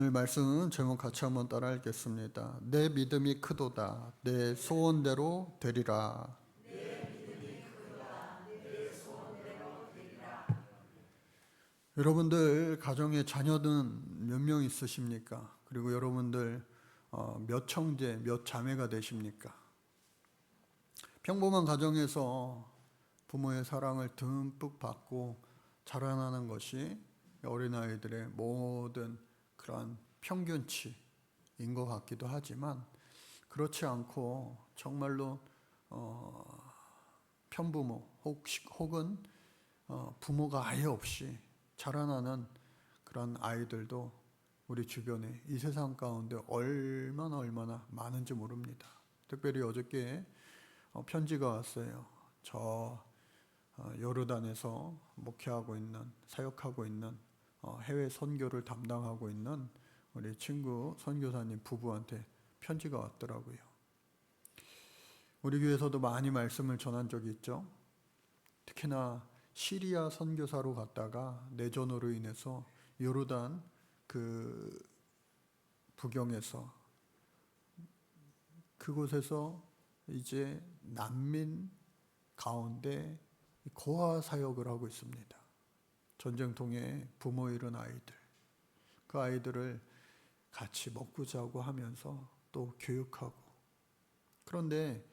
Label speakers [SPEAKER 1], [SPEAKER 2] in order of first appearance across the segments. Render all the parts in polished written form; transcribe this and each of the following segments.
[SPEAKER 1] 오늘 말씀은 제목 같이 한번 따라 읽겠습니다. 내 믿음이 크도다. 내 소원대로 되리라. 여러분들 가정에 자녀는 몇 명 있으십니까? 그리고 여러분들 몇 형제, 몇 자매가 되십니까? 평범한 가정에서 부모의 사랑을 듬뿍 받고 자라나는 것이 어린아이들의 모든 그런 평균치인 것 같기도 하지만 그렇지 않고 정말로 편부모 혹은 부모가 아예 없이 자라나는 그런 아이들도 우리 주변에 이 세상 가운데 얼마나 많은지 모릅니다. 특별히 어저께 편지가 왔어요. 저 요르단에서 목회하고 있는, 사역하고 있는 해외 선교를 담당하고 있는 우리 친구 선교사님 부부한테 편지가 왔더라고요. 우리 교회에서도 많이 말씀을 전한 적이 있죠. 특히나 시리아 선교사로 갔다가 내전으로 인해서 요르단 그 부경에서 그곳에서 이제 난민 가운데 고아 사역을 하고 있습니다. 전쟁통에 부모 잃은 아이들, 그 아이들을 같이 먹고 자고 하면서 또 교육하고. 그런데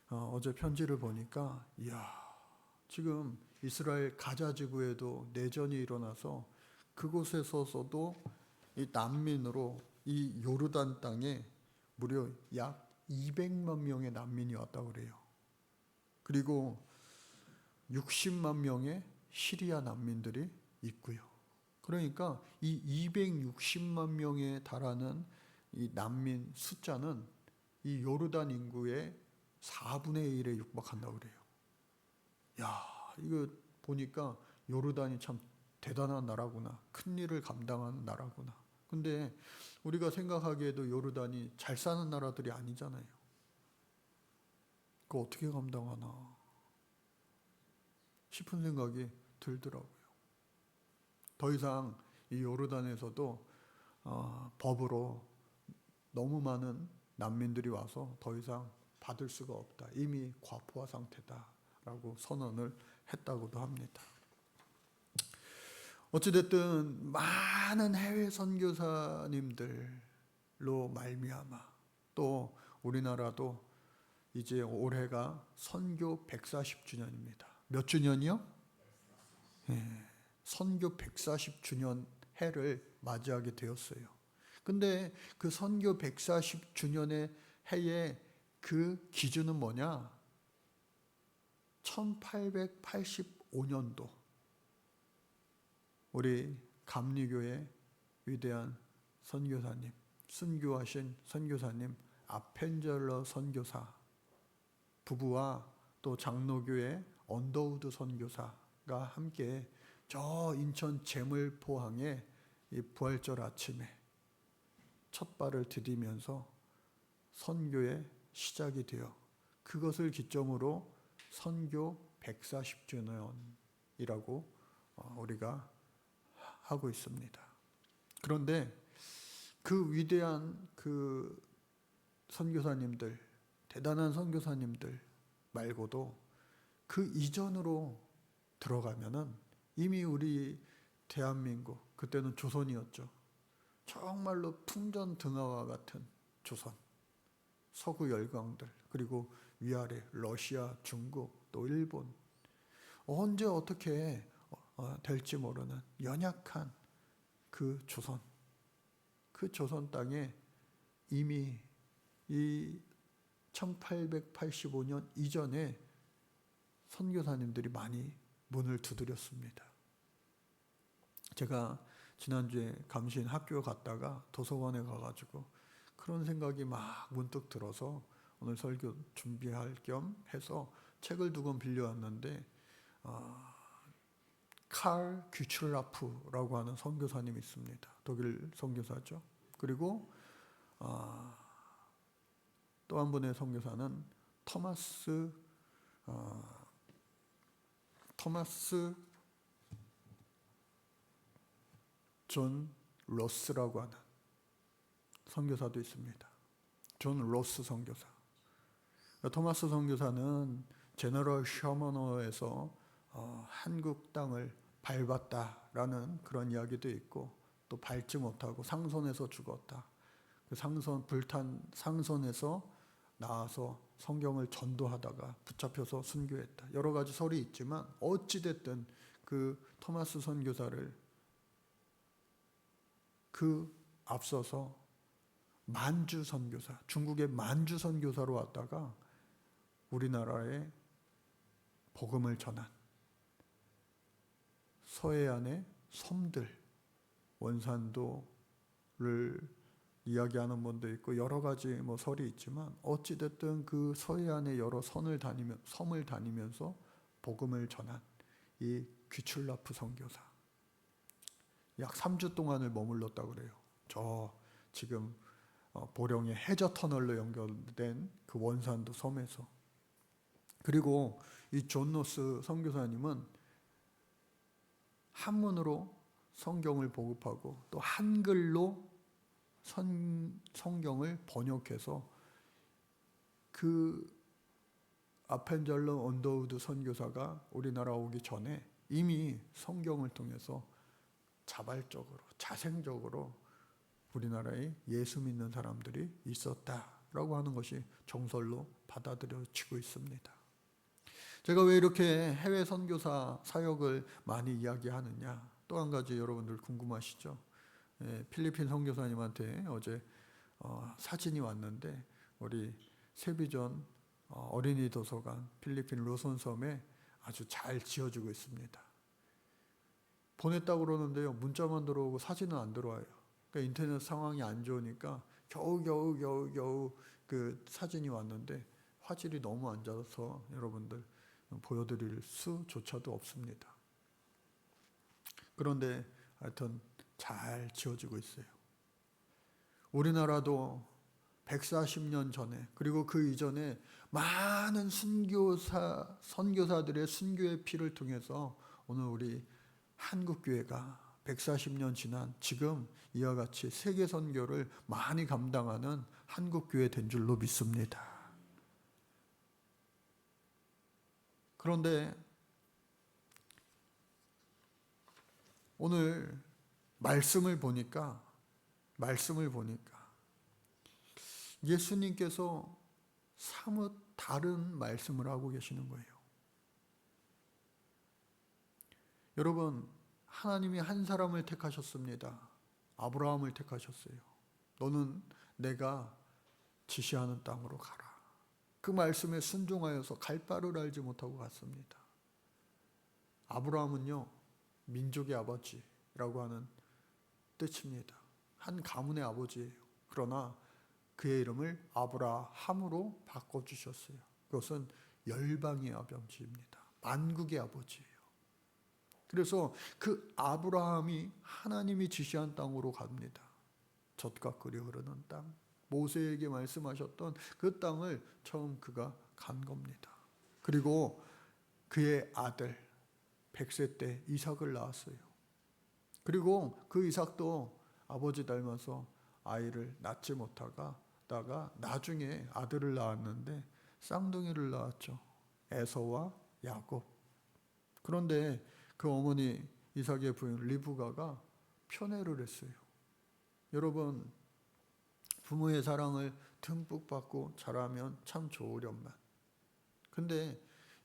[SPEAKER 1] 어제 편지를 보니까 이야, 지금 이스라엘 가자 지구에도 내전이 일어나서 그곳에서도 이 난민으로 이 요르단 땅에 무려 약 200만 명의 난민이 왔다고 그래요. 그리고 60만 명의 시리아 난민들이 있고요. 그러니까 이 260만 명에 달하는 이 난민 숫자는 이 요르단 인구의 4분의 1에 육박한다고 그래요. 야, 이거 보니까 요르단이 참 대단한 나라구나. 큰 일을 감당하는 나라구나. 근데 우리가 생각하기에도 요르단이 잘 사는 나라들이 아니잖아요. 그거 어떻게 감당하나 싶은 생각이 들더라고요. 더 이상 이 요르단에서도 법으로 너무 많은 난민들이 와서 더 이상 받을 수가 없다. 이미 과포화 상태다라고 선언을 했다고도 합니다. 어찌됐든 많은 해외 선교사님들로 말미암아 또 우리나라도 이제 올해가 선교 140주년입니다. 몇 주년이요? 예, 선교 140주년 해를 맞이하게 되었어요. 근데 그 선교 140주년의 해의 그 기준은 뭐냐? 1885년도 우리 감리교의 위대한 선교사님, 순교하신 선교사님 아펜젤러 선교사 부부와 또 장로교의 언더우드 선교사가 함께 저 인천 제물포항에 이 부활절 아침에 첫 발을 디디면서 선교의 시작이 되어 그것을 기점으로 선교 140주년이라고 우리가 하고 있습니다. 그런데 그 위대한 그 선교사님들, 대단한 선교사님들 말고도 그 이전으로 들어가면은 이미 우리 대한민국, 그때는 조선이었죠. 정말로 풍전등화와 같은 조선, 서구 열강들, 그리고 위아래 러시아, 중국, 또 일본, 언제 어떻게 될지 모르는 연약한 그 조선 땅에 이미 이 1885년 이전에 선교사님들이 많이 문을 두드렸습니다. 제가 지난주에 감신 학교 갔다가 도서관에 가가지고 그런 생각이 막 문득 들어서 오늘 설교 준비할 겸 해서 책을 두 권 빌려왔는데 칼 귀출라프라고 하는 선교사님이 있습니다. 독일 선교사죠. 그리고 또 한 분의 선교사는 토마스 존 로스라고 하는 선교사도 있습니다. 존 로스 선교사. 토마스 선교사는 제너럴 셔머너에서 한국 땅을 밟았다라는 그런 이야기도 있고, 또 밟지 못하고 상선에서 죽었다. 그 불탄 상선에서 나와서 성경을 전도하다가 붙잡혀서 순교했다. 여러 가지 설이 있지만 어찌됐든 그 토마스 선교사를 그 앞서서 만주 선교사, 중국의 만주 선교사로 왔다가 우리나라에 복음을 전한 서해안의 섬들, 원산도를 이야기하는 분도 있고 여러 가지 설이 있지만 어찌됐든 그 서해안의 여러 섬을 다니면서 복음을 전한 이 귀출라프 선교사, 약 3주 동안을 머물렀다고 그래요. 저 지금 보령의 해저 터널로 연결된 그 원산도 섬에서. 그리고 이 존 로스 선교사님은 한문으로 성경을 보급하고 또 한글로 성경을 번역해서 그 아펜젤러 언더우드 선교사가 우리나라 오기 전에 이미 성경을 통해서 자발적으로 자생적으로 우리나라에 예수 믿는 사람들이 있었다라고 하는 것이 정설로 받아들여지고 있습니다. 제가 왜 이렇게 해외 선교사 사역을 많이 이야기하느냐, 또 한 가지 여러분들 궁금하시죠? 필리핀 선교사님한테 어제 사진이 왔는데 우리 세비전 어린이 도서관 필리핀 로손섬에 아주 잘 지어주고 있습니다. 보냈다고 그러는데요, 문자만 들어오고 사진은 안 들어와요. 그러니까 인터넷 상황이 안 좋으니까 겨우 그 사진이 왔는데 화질이 너무 안 좋아서 여러분들 보여드릴 수조차도 없습니다. 그런데 하여튼 잘 지어지고 있어요. 우리나라도 140년 전에, 그리고 그 이전에 많은 선교사들의 순교의 피를 통해서 오늘 우리 한국교회가 140년 지난 지금 이와 같이 세계 선교를 많이 감당하는 한국교회 된 줄로 믿습니다. 그런데 오늘 말씀을 보니까 예수님께서 사뭇 다른 말씀을 하고 계시는 거예요. 여러분, 하나님이 한 사람을 택하셨습니다. 아브라함을 택하셨어요. 너는 내가 지시하는 땅으로 가라. 그 말씀에 순종하여서 갈 바를 알지 못하고 갔습니다. 아브라함은요, 민족의 아버지라고 하는 뜻입니다. 한 가문의 아버지예요. 그러나 그의 이름을 아브라함으로 바꿔주셨어요. 그것은 열방의 아버지입니다. 만국의 아버지예요. 그래서 그 아브라함이 하나님이 지시한 땅으로 갑니다. 젖과 꿀이 흐르는 땅, 모세에게 말씀하셨던 그 땅을 처음 그가 간 겁니다. 그리고 그의 아들 100세 때 이삭을 낳았어요. 그리고 그 이삭도 아버지 닮아서 아이를 낳지 못하다가 나중에 아들을 낳았는데 쌍둥이를 낳았죠. 에서와 야곱. 그런데 그 어머니 이삭의 부인 리브가가 편애를 했어요. 여러분, 부모의 사랑을 듬뿍 받고 자라면 참 좋으련만. 근데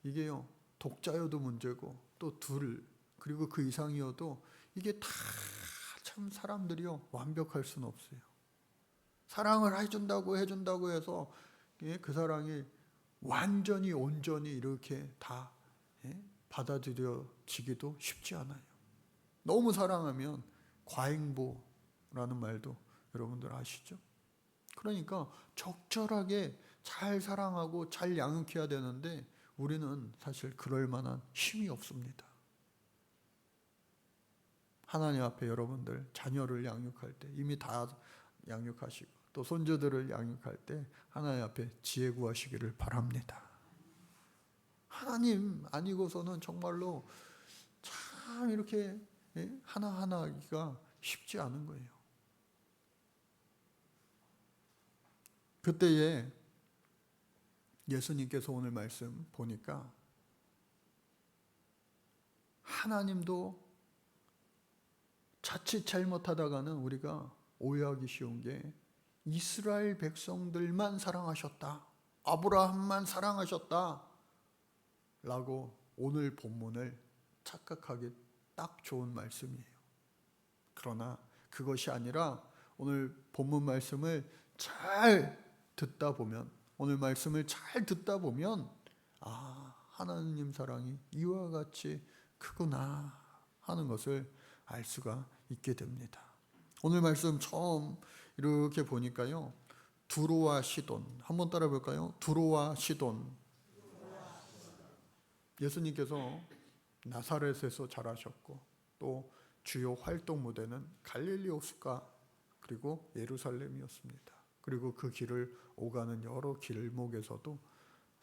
[SPEAKER 1] 이게요, 독자여도 문제고 또 둘, 그리고 그 이상이어도 이게 다 참 사람들이요, 완벽할 수는 없어요. 사랑을 해준다고 해서 그 사랑이 완전히 온전히 이렇게 다 받아들여지기도 쉽지 않아요. 너무 사랑하면 과잉보라는 말도 여러분들 아시죠? 그러니까 적절하게 잘 사랑하고 잘 양육해야 되는데 우리는 사실 그럴 만한 힘이 없습니다. 하나님 앞에 여러분들 자녀를 양육할 때 이미 다 양육하시고 또 손주들을 양육할 때 하나님 앞에 지혜 구하시기를 바랍니다. 하나님 아니고서는 정말로 참 이렇게 하나하나 하기가 쉽지 않은 거예요. 그때에 예수님께서 오늘 말씀 보니까 하나님도 자칫 잘못하다가는 우리가 오해하기 쉬운 게 이스라엘 백성들만 사랑하셨다, 아브라함만 사랑하셨다 라고 오늘 본문을 착각하기 딱 좋은 말씀이에요. 그러나 그것이 아니라 오늘 본문 말씀을 잘 듣다 보면, 오늘 말씀을 잘 듣다 보면 하나님 사랑이 이와 같이 크구나 하는 것을 알 수가 있게 됩니다. 오늘 말씀 처음 이렇게 보니까요, 두로와 시돈, 한번 따라 볼까요? 두로와 시돈. 예수님께서 나사렛에서 자라셨고 또 주요 활동 무대는 갈릴리 호수가 그리고 예루살렘이었습니다. 그리고 그 길을 오가는 여러 길목에서도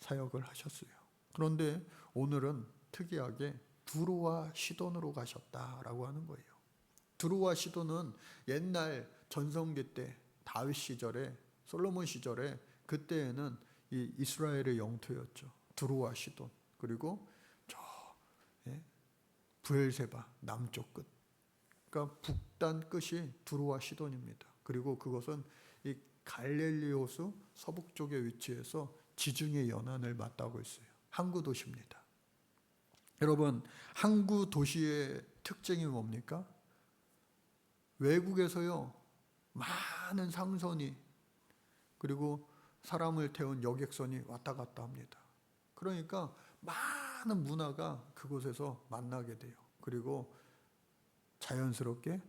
[SPEAKER 1] 사역을 하셨어요. 그런데 오늘은 특이하게 두로와 시돈으로 가셨다라고 하는 거예요. 두로와 시돈은 옛날 전성기 때 다윗 시절에, 솔로몬 시절에, 그때에는 이 이스라엘의 영토였죠. 두로와 시돈. 그리고 저 브엘세바 남쪽 끝, 그러니까 북단 끝이 두로와 시돈입니다. 그리고 그것은 이 갈릴리 호수 서북 쪽에 위치해서 지중해 연안을 맞닿고 있어요. 항구 도시입니다. 여러분, 항구 도시의 특징이 뭡니까? 외국에서요 많은 상선이 그리고 사람을 태운 여객선이 왔다 갔다 합니다. 그러니까 많은 문화가 그곳에서 만나게 돼요. 그리고 자연스럽게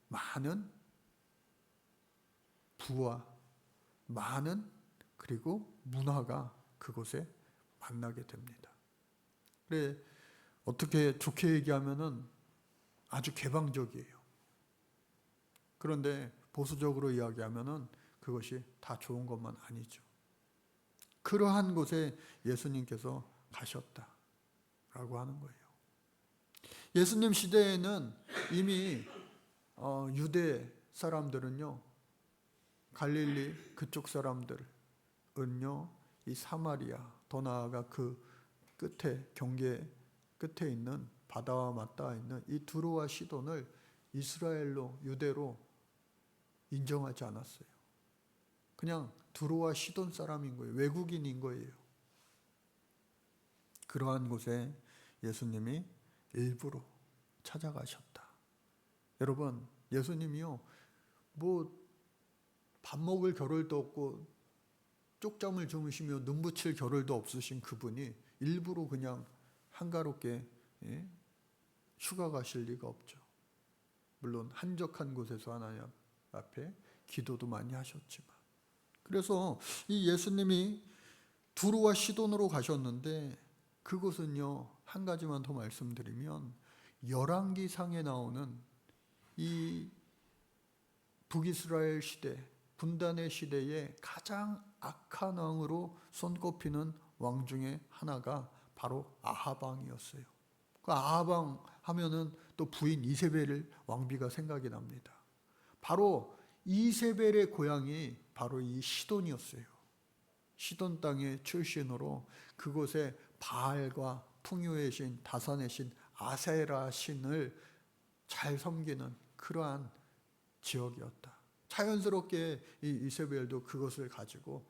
[SPEAKER 1] 많은 부와 많은 그리고 문화가 그곳에 만나게 됩니다. 그래, 어떻게 좋게 얘기하면은 아주 개방적이에요. 그런데 보수적으로 이야기하면은 그것이 다 좋은 것만 아니죠. 그러한 곳에 예수님께서 가셨다라고 하는 거예요. 예수님 시대에는 이미 유대 사람들은요, 갈릴리 그쪽 사람들은요, 이 사마리아, 더 나아가 그 끝에, 경계 끝에 있는 바다와 맞닿아 있는 이 두로와 시돈을 이스라엘로, 유대로 인정하지 않았어요. 그냥 두로와 시돈 사람인 거예요. 외국인인 거예요. 그러한 곳에 예수님이 일부러 찾아가셨다. 여러분, 예수님이요, 뭐 밥 먹을 겨를도 없고 쪽잠을 주무시며 눈 붙일 겨를도 없으신 그분이 일부러 그냥 한가롭게 휴가 가실 리가 없죠. 물론 한적한 곳에서 하나님 앞에 기도도 많이 하셨지만, 그래서 이 예수님이 두로와 시돈으로 가셨는데 그곳은요, 한 가지만 더 말씀드리면 열왕기상에 나오는 이 북이스라엘 시대, 분단의 시대에 가장 악한 왕으로 손꼽히는 왕 중에 하나가 바로 아합 왕이었어요. 그 아합 왕 하면은 또 부인 이세벨 왕비가 생각이 납니다. 바로 이세벨의 고향이 바로 이 시돈이었어요. 시돈 땅의 출신으로 그곳에 바알과 풍요의 신, 다산의 신, 아세라 신을 잘 섬기는 그러한 지역이었다. 자연스럽게 이 이세벨도 그것을 가지고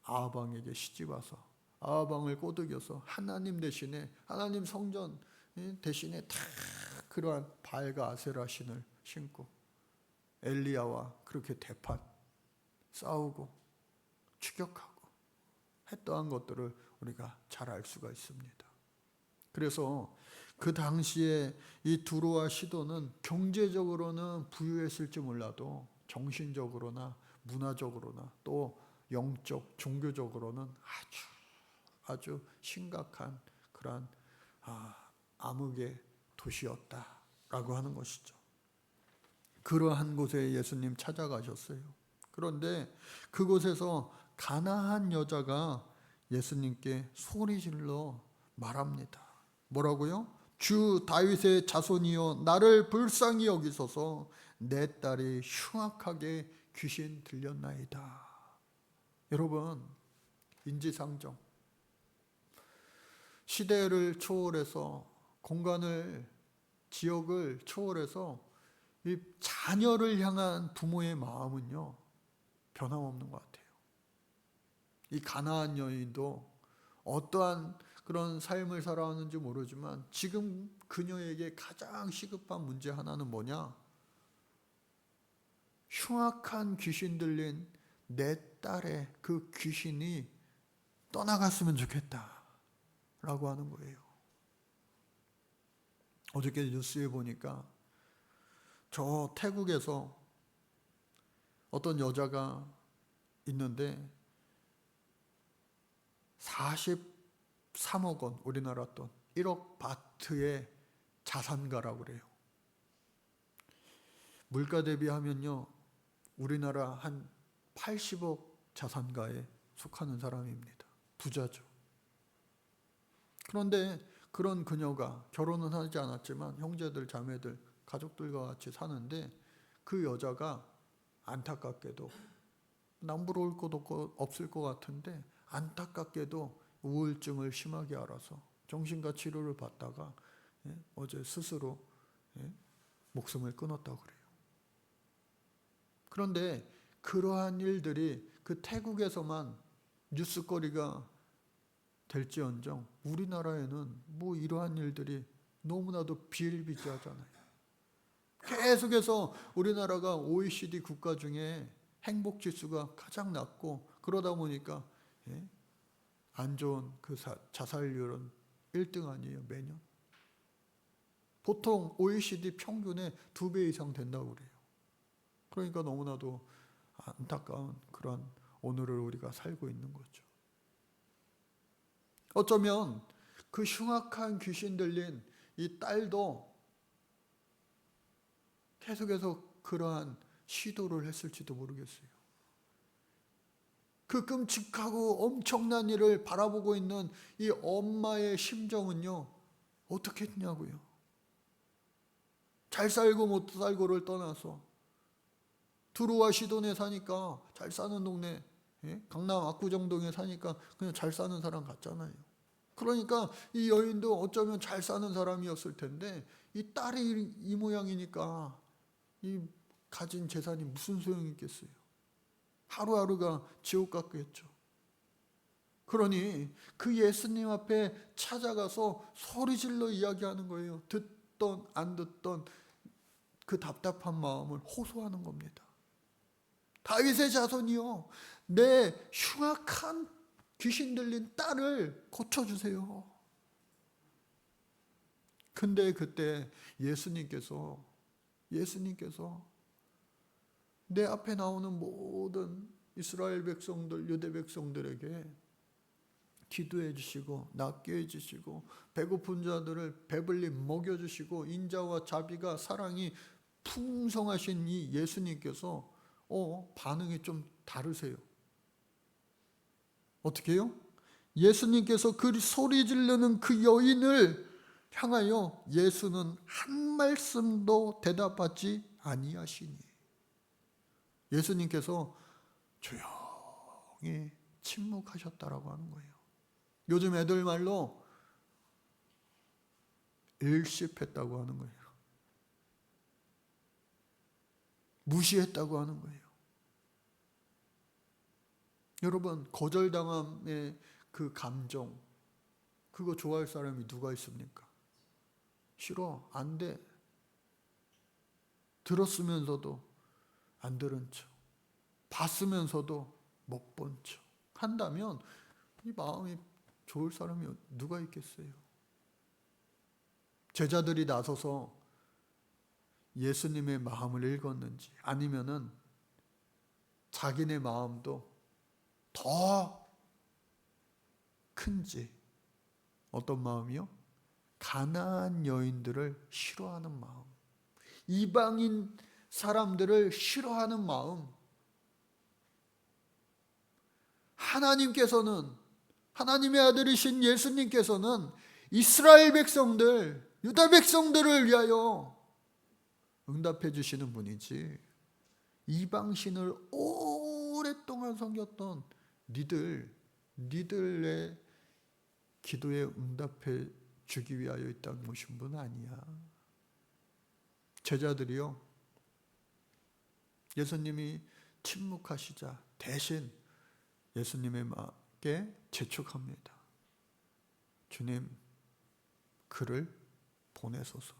[SPEAKER 1] 아합 왕에게 시집와서 아합 왕을 꼬드겨서 하나님 대신에, 하나님 성전 대신에 다 그러한 바알과 아세라 신을 신고 엘리야와 그렇게 대판 싸우고 추격하고 했던 것들을 우리가 잘 알 수가 있습니다. 그래서 그 당시에 이 두로와 시돈은 경제적으로는 부유했을지 몰라도 정신적으로나 문화적으로나 또 영적, 종교적으로는 아주 심각한 그러한 암흑의 도시였다라고 하는 것이죠. 그러한 곳에 예수님 찾아가셨어요. 그런데 그곳에서 가나안 여자가 예수님께 소리질러 말합니다. 뭐라고요? 주 다윗의 자손이여 나를 불쌍히 여기소서 내 딸이 흉악하게 귀신 들렸나이다. 여러분, 인지상정, 시대를 초월해서, 공간을, 지역을 초월해서 이 자녀를 향한 부모의 마음은요, 변함없는 것 같아요. 이 가나안 여인도 어떠한 그런 삶을 살아왔는지 모르지만 지금 그녀에게 가장 시급한 문제 하나는 뭐냐? 흉악한 귀신 들린 내 딸의 그 귀신이 떠나갔으면 좋겠다 라고 하는 거예요. 어저께 뉴스에 보니까 저 태국에서 어떤 여자가 있는데 43억 원, 우리나라 돈 1억 바트의 자산가라고 그래요. 물가 대비하면요, 우리나라 한 80억 자산가에 속하는 사람입니다. 부자죠. 그런데 그런 그녀가 결혼은 하지 않았지만 형제들, 자매들, 가족들과 같이 사는데 그 여자가 안타깝게도 남부러울 것도 없을 것 같은데 안타깝게도 우울증을 심하게 앓아서 정신과 치료를 받다가 어제 스스로 목숨을 끊었다고 그래요. 그런데 그러한 일들이 그 태국에서만 뉴스거리가 될지언정 우리나라에는 뭐 이러한 일들이 너무나도 비일비재하잖아요. 계속해서 우리나라가 OECD 국가 중에 행복지수가 가장 낮고 그러다 보니까 안 좋은 그 자살률은 1등 아니에요, 매년. 보통 OECD 평균의 2배 이상 된다고 그래요. 그러니까 너무나도 안타까운 그런 오늘을 우리가 살고 있는 거죠. 어쩌면 그 흉악한 귀신 들린 이 딸도 계속해서 그러한 시도를 했을지도 모르겠어요. 그 끔찍하고 엄청난 일을 바라보고 있는 이 엄마의 심정은요, 어떻게 했냐고요. 잘 살고 못 살고를 떠나서 두루와 시돈에 사니까 잘 사는 동네, 강남 압구정동에 사니까 그냥 잘 사는 사람 같잖아요. 그러니까 이 여인도 어쩌면 잘 사는 사람이었을 텐데 이 딸이 이 모양이니까 이 가진 재산이 무슨 소용이 있겠어요. 하루하루가 지옥 같겠죠. 그러니 그 예수님 앞에 찾아가서 소리질러 이야기하는 거예요. 듣던 안 듣던 그 답답한 마음을 호소하는 겁니다. 다윗의 자손이요, 내 흉악한 귀신 들린 딸을 고쳐주세요. 근데 그때 예수님께서 내 앞에 나오는 모든 이스라엘 백성들, 유대 백성들에게 기도해 주시고 낫게 해 주시고 배고픈 자들을 배불리 먹여 주시고 인자와 자비가 사랑이 풍성하신 이 예수님께서 반응이 좀 다르세요. 어떻게 해요? 예수님께서 그 소리 지르는 그 여인을 향하여 예수는 한 말씀도 대답하지 아니하시니 예수님께서 조용히 침묵하셨다라고 하는 거예요. 요즘 애들 말로 일십했다고 하는 거예요. 무시했다고 하는 거예요. 여러분, 거절당함의 그 감정, 그거 좋아할 사람이 누가 있습니까? 싫어, 안 돼. 들었으면서도 안 들은 척, 봤으면서도 못 본 척 한다면 이 마음이 좋을 사람이 누가 있겠어요? 제자들이 나서서 예수님의 마음을 읽었는지 아니면은 자기네 마음도 더 큰지, 어떤 마음이요? 가나안 여인들을 싫어하는 마음, 이방인 사람들을 싫어하는 마음. 하나님께서는, 하나님의 아들이신 예수님께서는 이스라엘 백성들, 유다 백성들을 위하여 응답해 주시는 분이지 이방신을 오랫동안 섬겼던 니들의 기도에 응답해 주기 위하여 이 땅 오신 분 아니야. 제자들이요, 예수님이 침묵하시자 대신 예수님에게 재촉합니다. 주님, 그를 보내소서.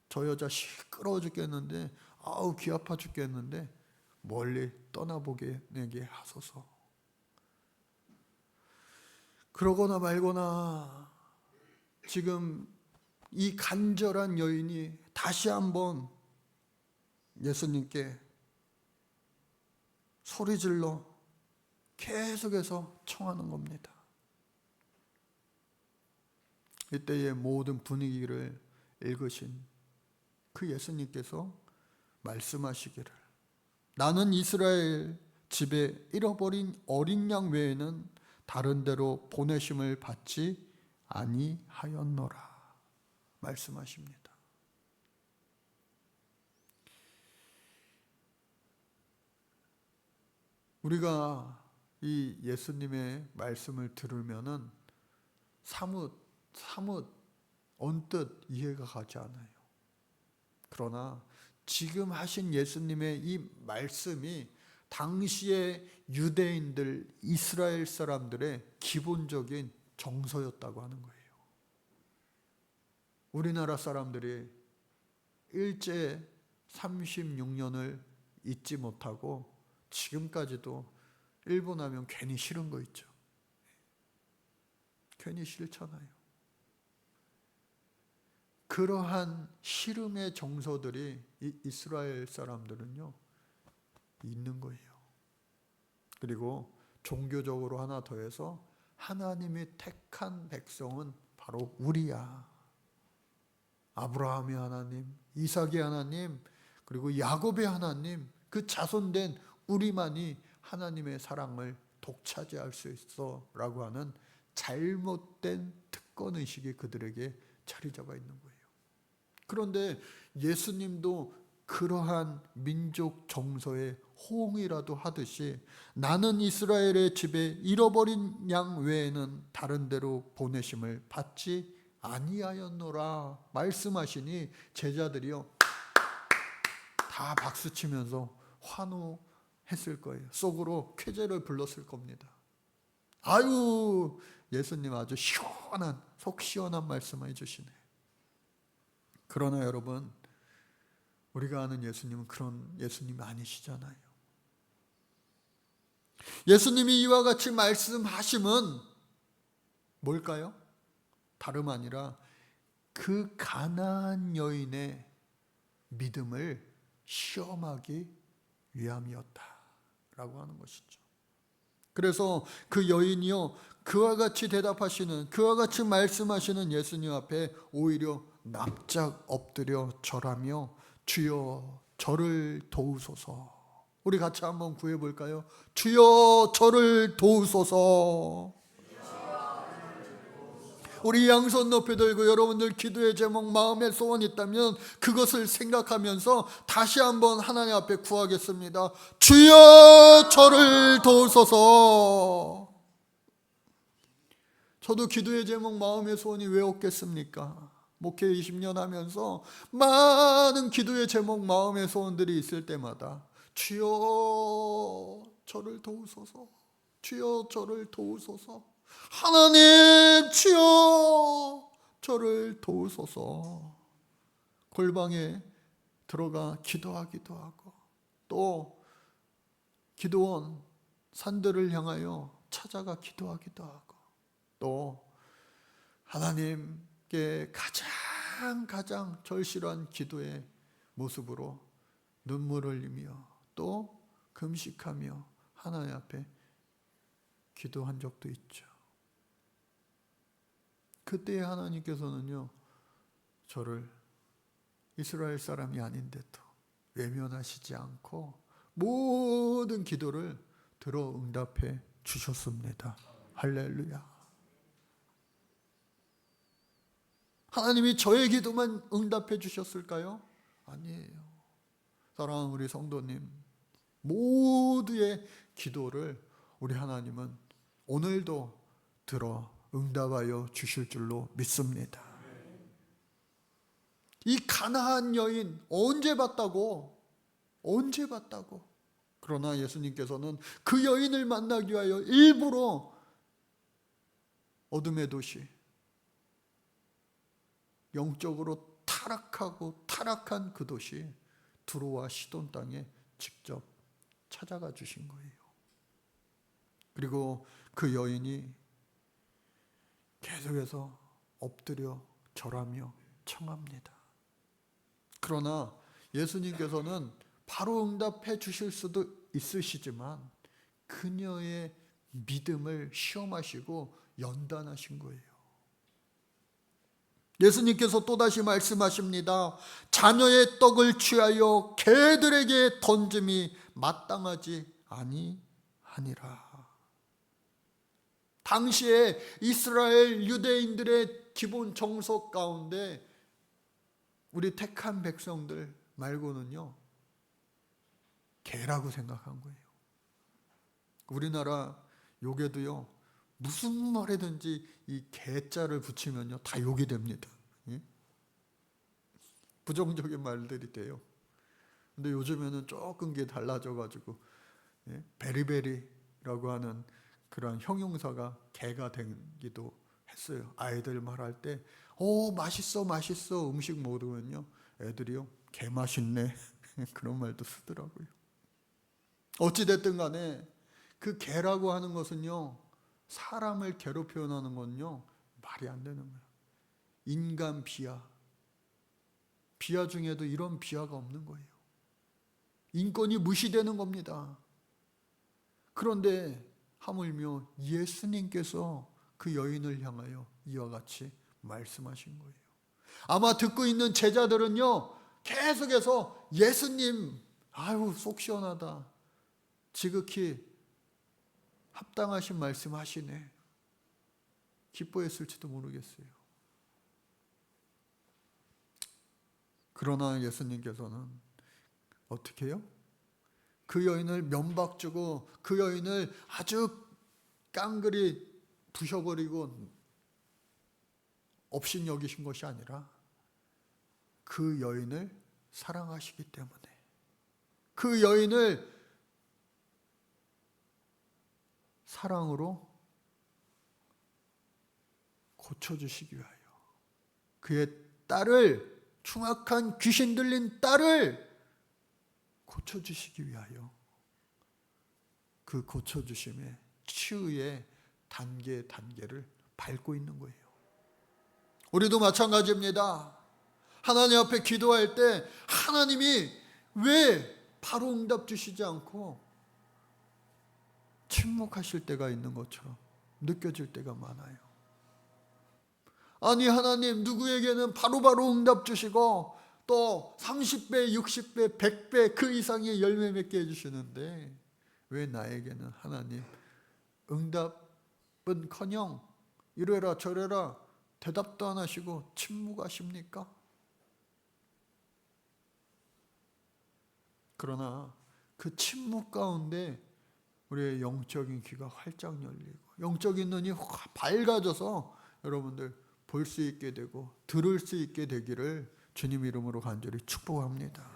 [SPEAKER 1] 저 여자 시끄러워 죽겠는데, 아우 귀 아파 죽겠는데 멀리 떠나보게 내게 하소서. 그러거나 말거나 지금 이 간절한 여인이 다시 한번 예수님께 소리질러 계속해서 청하는 겁니다. 이때의 모든 분위기를 읽으신 그 예수님께서 말씀하시기를, 나는 이스라엘 집에 잃어버린 어린 양 외에는 다른 데로 보내심을 받지 아니하였노라 말씀하십니다. 우리가 이 예수님의 말씀을 들으면은 사뭇 언뜻 이해가 가지 않아요. 그러나 지금 하신 예수님의 이 말씀이 당시의 유대인들, 이스라엘 사람들의 기본적인 정서였다고 하는 거예요. 우리나라 사람들이 일제 36년을 잊지 못하고 지금까지도 일본 하면 괜히 싫은 거 있죠. 괜히 싫잖아요. 그러한 싫음의 정서들이 이스라엘 사람들은요 있는 거예요. 그리고 종교적으로 하나 더해서 하나님이 택한 백성은 바로 우리야. 아브라함의 하나님, 이삭의 하나님, 그리고 야곱의 하나님, 그 자손된 우리만이 하나님의 사랑을 독차지할 수 있어 라고 하는 잘못된 특권의식이 그들에게 자리 잡아 있는 거예요. 그런데 예수님도 그러한 민족 정서의 호응이라도 하듯이 나는 이스라엘의 집에 잃어버린 양 외에는 다른 데로 보내심을 받지 아니하였노라 말씀하시니 제자들이요 다 박수치면서 환호했을 거예요. 속으로 쾌재를 불렀을 겁니다. 아유, 예수님 아주 시원한, 속 시원한 말씀을 해주시네. 그러나 여러분, 우리가 아는 예수님은 그런 예수님이 아니시잖아요. 예수님이 이와 같이 말씀하심은 뭘까요? 다름 아니라 그 가나안 여인의 믿음을 시험하기 위함이었다라고 하는 것이죠. 그래서 그 여인이요 그와 같이 대답하시는, 그와 같이 말씀하시는 예수님 앞에 오히려 납작 엎드려 절하며 주여 저를 도우소서. 우리 같이 한번 구해볼까요? 주여 저를 도우소서. 우리 양손 높이 들고 여러분들 기도의 제목, 마음의 소원이 있다면 그것을 생각하면서 다시 한번 하나님 앞에 구하겠습니다. 주여 저를 도우소서. 저도 기도의 제목, 마음의 소원이 왜 없겠습니까? 목회 20년 하면서 많은 기도의 제목, 마음의 소원들이 있을 때마다 주여 저를 도우소서, 주여 저를 도우소서, 하나님 주여 저를 도우소서. 골방에 들어가 기도하기도 하고 또 기도원 산들을 향하여 찾아가 기도하기도 하고 또 하나님께 가장 절실한 기도의 모습으로 눈물을 흘리며 또 금식하며 하나님 앞에 기도한 적도 있죠. 그때 하나님께서는요 저를 이스라엘 사람이 아닌데도 외면하시지 않고 모든 기도를 들어 응답해 주셨습니다. 할렐루야. 하나님이 저의 기도만 응답해 주셨을까요? 아니에요. 사랑하는 우리 성도님, 모두의 기도를 우리 하나님은 오늘도 들어 응답하여 주실 줄로 믿습니다. 이 가나안 여인 언제 봤다고? 언제 봤다고? 그러나 예수님께서는 그 여인을 만나기 위하여 일부러 어둠의 도시, 영적으로 타락하고 타락한 그 도시 두로와 시돈 땅에 직접 찾아가 주신 거예요. 그리고 그 여인이 계속해서 엎드려 절하며 청합니다. 그러나 예수님께서는 바로 응답해 주실 수도 있으시지만 그녀의 믿음을 시험하시고 연단하신 거예요. 예수님께서 또다시 말씀하십니다. 자녀의 떡을 취하여 개들에게 던짐이 마땅하지 아니하니라. 당시에 이스라엘 유대인들의 기본 정석 가운데 우리 택한 백성들 말고는요, 개라고 생각한 거예요. 우리나라 욕에도요, 무슨 말이든지 이 개자를 붙이면요 다 욕이 됩니다. 부정적인 말들이 돼요. 근데 요즘에는 조금 게 달라져 가지고 베리베리라고 하는 그런 형용사가 개가 되기도 했어요. 아이들 말할 때 맛있어 맛있어 음식 먹으면요 애들이요 개 맛있네 그런 말도 쓰더라고요. 어찌됐든 간에 그 개라고 하는 것은요, 사람을 개로 표현하는 건요 말이 안 되는 거예요. 인간 비하, 비하 중에도 이런 비하가 없는 거예요. 인권이 무시되는 겁니다. 그런데 하물며 예수님께서 그 여인을 향하여 이와 같이 말씀하신 거예요. 아마 듣고 있는 제자들은요 계속해서 예수님 아유 속 시원하다, 지극히 합당하신 말씀 하시네, 기뻐했을지도 모르겠어요. 그러나 예수님께서는 어떻게 해요? 그 여인을 면박 주고 그 여인을 아주 깡그리 부셔버리고 업신 여기신 것이 아니라 그 여인을 사랑하시기 때문에 그 여인을 사랑으로 고쳐주시기 위하여 그의 딸을, 흉악한 귀신 들린 딸을 고쳐주시기 위하여 그 고쳐주심의 치유의 단계를 밟고 있는 거예요. 우리도 마찬가지입니다. 하나님 앞에 기도할 때 하나님이 왜 바로 응답 주시지 않고 침묵하실 때가 있는 것처럼 느껴질 때가 많아요. 아니 하나님 누구에게는 바로바로 응답 주시고 또 30배, 60배, 100배 그 이상의 열매 맺게 해주시는데 왜 나에게는 하나님 응답은커녕 이래라 저래라 대답도 안 하시고 침묵하십니까? 그러나 그 침묵 가운데 우리의 영적인 귀가 활짝 열리고 영적인 눈이 밝아져서 여러분들 볼 수 있게 되고 들을 수 있게 되기를 주님 이름으로 간절히 축복합니다.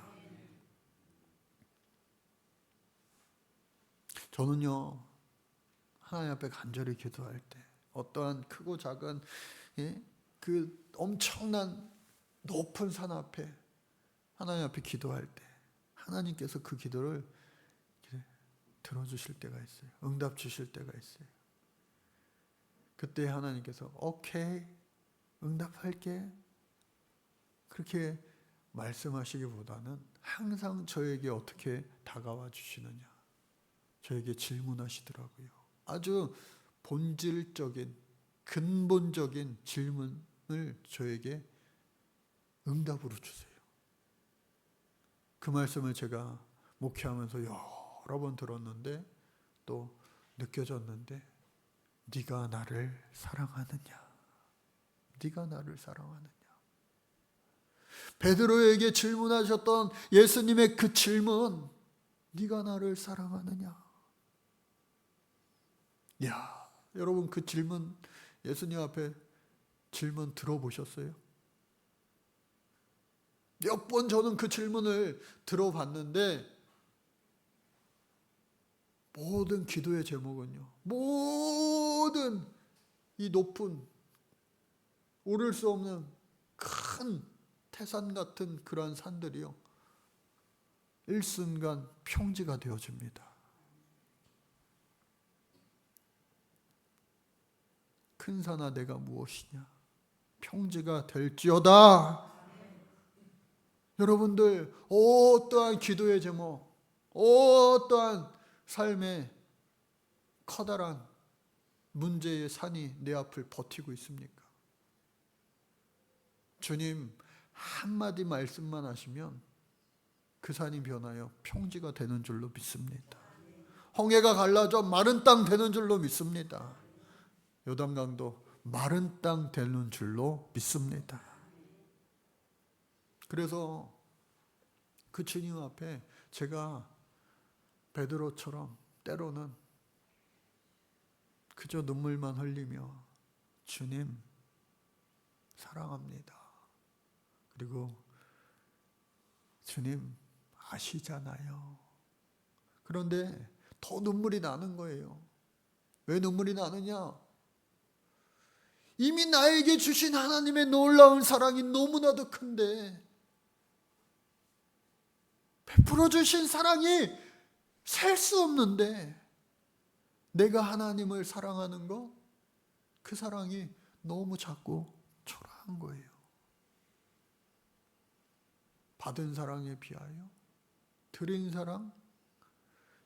[SPEAKER 1] 저는요 하나님 앞에 간절히 기도할 때 어떠한 크고 작은 그 엄청난 높은 산 앞에 하나님 앞에 기도할 때 하나님께서 그 기도를 들어주실 때가 있어요. 응답 주실 때가 있어요. 그때 하나님께서 오케이 응답할게 그렇게 말씀하시기보다는 항상 저에게 어떻게 다가와 주시느냐 저에게 질문하시더라고요. 아주 본질적인 근본적인 질문을 저에게 응답으로 주세요. 그 말씀을 제가 목회하면서 여러 번 들었는데 또 느껴졌는데 네가 나를 사랑하느냐, 네가 나를 사랑하느냐. 베드로에게 질문하셨던 예수님의 그 질문, 네가 나를 사랑하느냐. 야, 여러분 그 질문, 예수님 앞에 질문 들어보셨어요? 몇 번 저는 그 질문을 들어봤는데 모든 기도의 제목은요, 모든 이 높은 오를 수 없는 큰 태산 같은 그러한 산들이요, 일순간 평지가 되어집니다. 큰 산아 내가 무엇이냐, 평지가 될지어다. 여러분들 어떠한 기도의 제목, 어떠한 삶의 커다란 문제의 산이 내 앞을 버티고 있습니까? 주님 한마디 말씀만 하시면 그 산이 변하여 평지가 되는 줄로 믿습니다. 홍해가 갈라져 마른 땅 되는 줄로 믿습니다. 요단강도 마른 땅 되는 줄로 믿습니다. 그래서 그 주님 앞에 제가 베드로처럼 때로는 그저 눈물만 흘리며 주님 사랑합니다. 그리고 주님 아시잖아요. 그런데 더 눈물이 나는 거예요. 왜 눈물이 나느냐? 이미 나에게 주신 하나님의 놀라운 사랑이 너무나도 큰데, 베풀어 주신 사랑이 셀 수 없는데, 내가 하나님을 사랑하는 것, 그 사랑이 너무 작고 초라한 거예요. 받은 사랑에 비하여, 드린 사랑,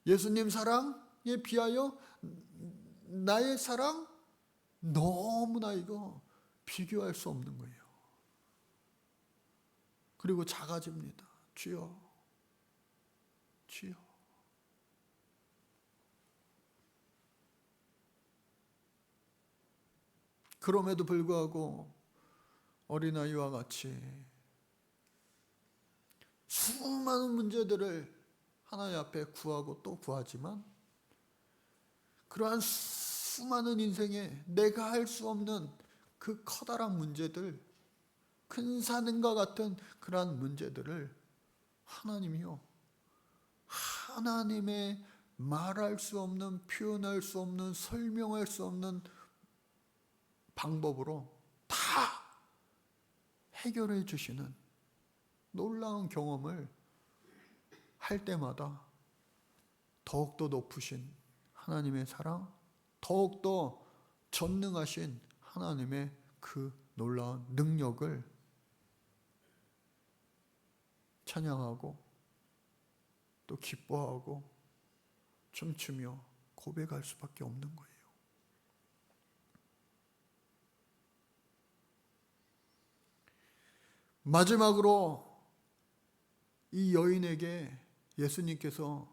[SPEAKER 1] 예수님 사랑에 비하여 나의 사랑, 너무나 이거 비교할 수 없는 거예요. 그리고 작아집니다. 주여, 주여. 그럼에도 불구하고 어린아이와 같이 수많은 문제들을 하나님 앞에 구하고 또 구하지만, 그러한 수많은 인생에 내가 할 수 없는 그 커다란 문제들, 큰 산과 같은 그러한 문제들을 하나님이요, 하나님의 말할 수 없는, 표현할 수 없는, 설명할 수 없는 방법으로 다 해결해 주시는 놀라운 경험을 할 때마다 더욱더 높으신 하나님의 사랑, 더욱더 전능하신 하나님의 그 놀라운 능력을 찬양하고 또 기뻐하고 춤추며 고백할 수밖에 없는 거예요. 마지막으로 이 여인에게 예수님께서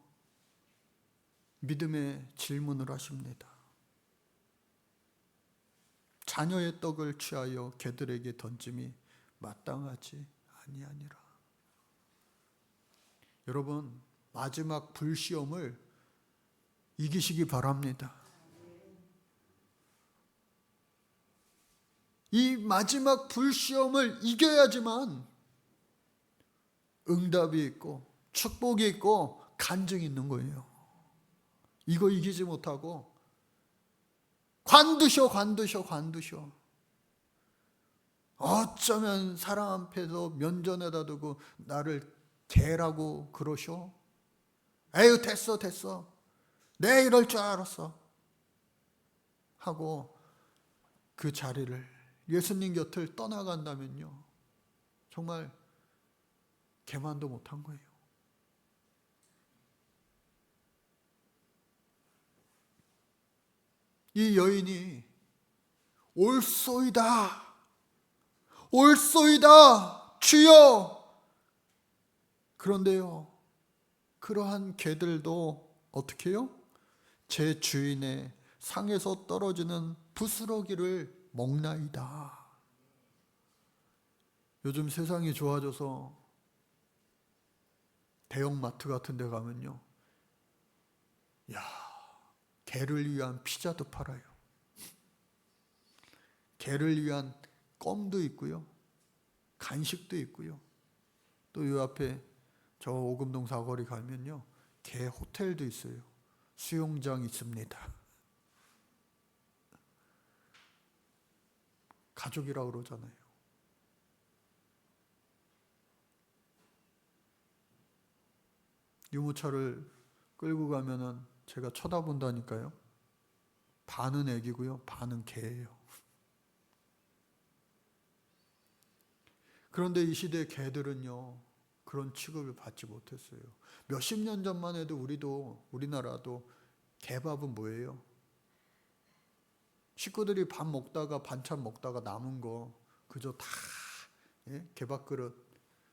[SPEAKER 1] 믿음의 질문을 하십니다. 자녀의 떡을 취하여 개들에게 던짐이 마땅하지 아니하니라. 여러분, 마지막 불시험을 이기시기 바랍니다. 이 마지막 불시험을 이겨야지만 응답이 있고 축복이 있고 간증이 있는 거예요. 이거 이기지 못하고 관두셔. 어쩌면 사람 앞에서 면전에다 두고 나를 개라고 그러셔? 에휴 됐어. 내 이럴 줄 알았어. 하고 그 자리를, 예수님 곁을 떠나간다면요, 정말 개만도 못한 거예요. 이 여인이 올소이다 주여. 그런데요, 그러한 개들도 어떻게 해요? 제 주인의 상에서 떨어지는 부스러기를 먹나이다. 요즘 세상이 좋아져서 대형 마트 같은 데 가면요, 야, 개를 위한 피자도 팔아요. 개를 위한 껌도 있고요. 간식도 있고요. 또 이 앞에 저 오금동 사거리 가면요, 개 호텔도 있어요. 수영장 있습니다. 가족이라고 그러잖아요. 유모차를 끌고 가면은 제가 쳐다본다니까요. 반은 애기고요, 반은 개예요. 그런데 이 시대의 개들은요, 그런 취급을 받지 못했어요. 몇십 년 전만 해도 우리나라도 개밥은 뭐예요? 식구들이 밥 먹다가 반찬 먹다가 남은 거 그저 다 개밥 그릇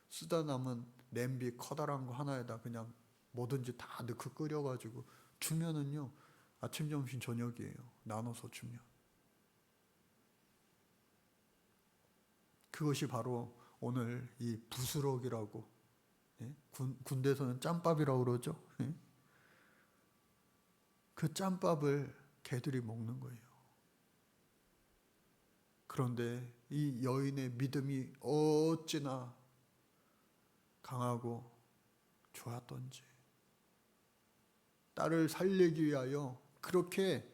[SPEAKER 1] 쓰다 남은 냄비 커다란 거 하나에다 그냥 뭐든지 다 넣고 끓여가지고 주면은요, 아침 점심 저녁이에요. 나눠서 주면. 그것이 바로 오늘 이 부스럭이라고, 군대에서는 짬밥이라고 그러죠. 그 짬밥을 개들이 먹는 거예요. 그런데 이 여인의 믿음이 어찌나 강하고 좋았던지, 딸을 살리기 위하여 그렇게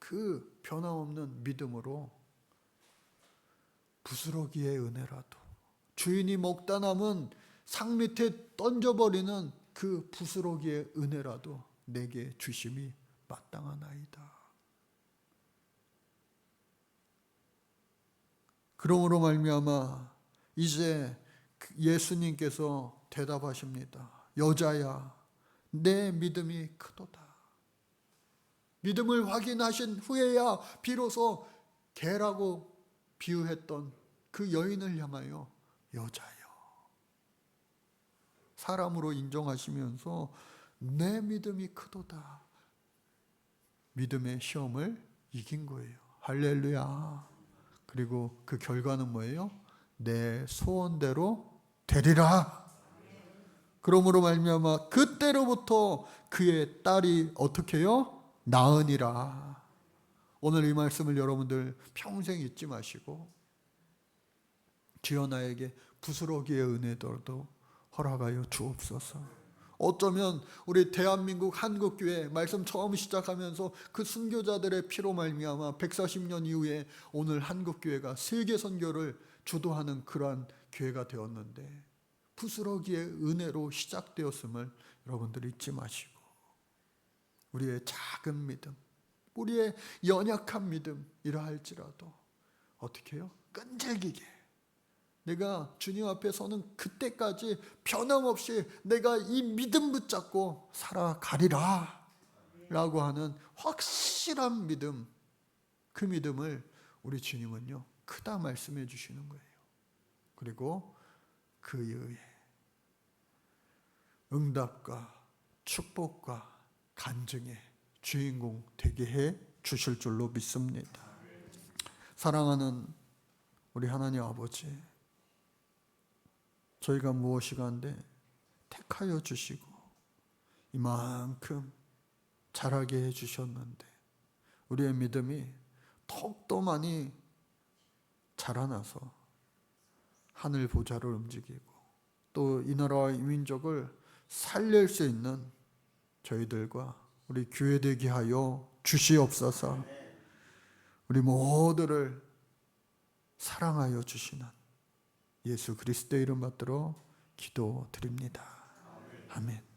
[SPEAKER 1] 그 변함없는 믿음으로 부스러기의 은혜라도, 주인이 먹다 남은 상 밑에 던져버리는 그 부스러기의 은혜라도 내게 주심이 마땅하나이다. 그러므로 말미암아 이제 예수님께서 대답하십니다. 여자야, 내 믿음이 크도다. 믿음을 확인하신 후에야 비로소 개라고 비유했던 그 여인을 향하여 여자여, 사람으로 인정하시면서 내 믿음이 크도다. 믿음의 시험을 이긴 거예요. 할렐루야. 그리고 그 결과는 뭐예요? 내 소원대로 되리라. 그러므로 말미암아 그때로부터 그의 딸이 어떻게 해요? 나으니라. 오늘 이 말씀을 여러분들 평생 잊지 마시고, 주여 나에게 부스러기의 은혜도 허락하여 주옵소서. 어쩌면 우리 대한민국 한국교회 말씀 처음 시작하면서 그 순교자들의 피로 말미암아 140년 이후에 오늘 한국교회가 세계 선교를 주도하는 그러한 교회가 되었는데, 부스러기의 은혜로 시작되었음을 여러분들 잊지 마시고, 우리의 작은 믿음, 우리의 연약한 믿음 이러할지라도 어떻게 해요? 끈질기게 내가 주님 앞에 서는 그때까지 변함없이 내가 이 믿음 붙잡고 살아가리라 라고 하는 확실한 믿음, 그 믿음을 우리 주님은요 크다 말씀해 주시는 거예요. 그리고 그 이후에 응답과 축복과 간증의 주인공 되게 해 주실 줄로 믿습니다. 사랑하는 우리 하나님 아버지, 저희가 무엇이가 한데 택하여 주시고 이만큼 자라게 해주셨는데, 우리의 믿음이 더욱더 많이 자라나서 하늘 보좌를 움직이고 또 이 나라와 이 민족을 살릴 수 있는 저희들과 우리 교회 되게 하여 주시옵소서. 우리 모두를 사랑하여 주시는 예수 그리스도의 이름 받들어 기도드립니다. 아멘.